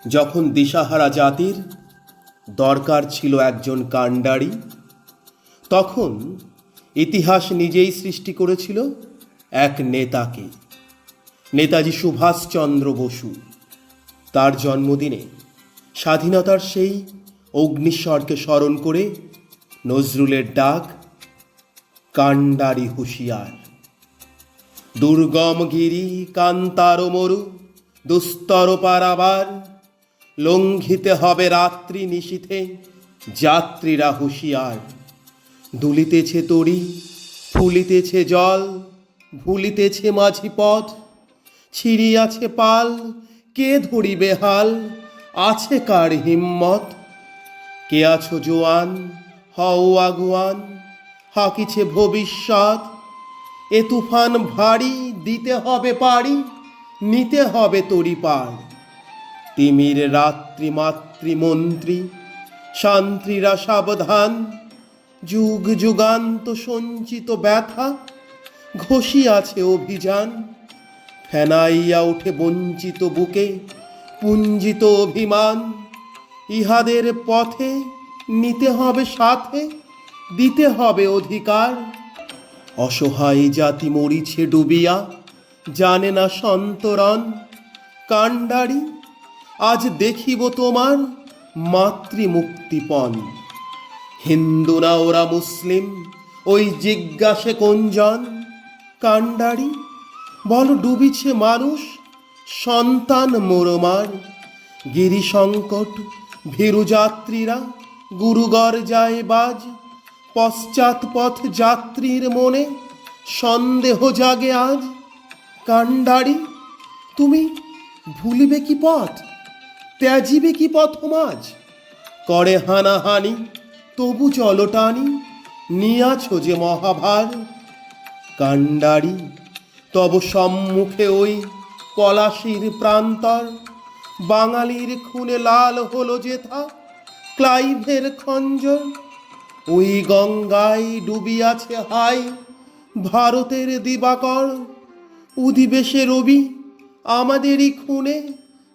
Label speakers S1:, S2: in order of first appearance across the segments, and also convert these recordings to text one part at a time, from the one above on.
S1: যখন দিশাহারা জাতির দরকার ছিল একজন কাণ্ডারি, তখন ইতিহাস নিজেই সৃষ্টি করেছিল এক নেতাকে, নেতাজি সুভাষচন্দ্র বসু। তার জন্মদিনে স্বাধীনতার সেই অগ্নিস্বরকে স্মরণ করে নজরুলের ডাক, কাণ্ডারি হুঁশিয়ার। দুর্গম গিরি কান্তার মরু দুস্তর পারাবার, লঙ্ঘিতে হবে রাত্রি নিশীথে যাত্রীরা হুঁশিয়ার। দুলিতেছে তরি, ফুলিতেছে জল, ভুলিতেছে মাঝি পথ, ছিড়িয়াছে পাল, কে ধরিবে হাল, আছে কার হিম্মত? কে আছো জোয়ান, হও আগুয়ান, হাকিছে ভবিষ্যৎ। এ তুফান ভারী, দিতে হবে পারি, নিতে হবে তরি পার। তিমির রাত্রি মাতৃমন্ত্রী, শান্ত্রীরা সাবধান, যুগ যুগান্ত সঞ্চিত ব্যথা ঘষিয়াছে অভিযান। ফেনাইয়া উঠে বঞ্চিত বুকে পুঞ্জিত অভিমান, ইহাদের পথে নিতে হবে সাথে, দিতে হবে অধিকার। অসহায় জাতি মরিছে ডুবিয়া, জানে না সন্তরণ। কাণ্ডারি, আজ দেখিব তোমার মাতৃমুক্তিপণ। হিন্দু না ওরা মুসলিম, ওই জিজ্ঞাসে কোনজন? কাণ্ডারি, বল ডুবিছে মানুষ, সন্তান মোরমার। গিরি সংকট ভীরু যাত্রীরা গুরুগর যায় বাজ, পশ্চাৎ পথ যাত্রীর মনে সন্দেহ জাগে আজ। কাণ্ডারি, তুমি ভুলিবে কি পথ, ত্যাজিবে কি পথ মাঝ? করে হানাহানি তবু চলো টানি, নিয়াছো যে মহাভার। কাণ্ডারি, তব সম্মুখে ওই পলাশির প্রান্তর, বাঙালির খুনে লাল হলো যেথা ক্লাইভের খঞ্জর। ওই গঙ্গায় ডুবিয়াছে হাই ভারতের দিবাকর, উদিবে সে রবি আমাদেরই খুনে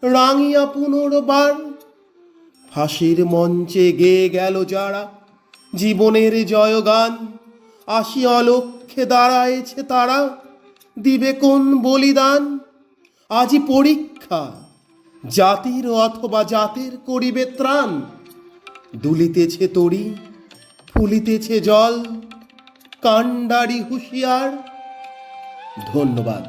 S1: রাঙিয়া পুনর্বার। ফাঁসির মঞ্চে গেয়ে গেল যারা জীবনের জয়গান, আসি অলক্ষ্যে দাঁড়ায়েছে তারা, দিবে কোন বলিদান? আজি পরীক্ষা, জাতির অথবা জাতের করিবে ত্রাণ। দুলিতেছে তরি, ফুলিতেছে জল, কাণ্ডারি হুঁশিয়ার। ধন্যবাদ।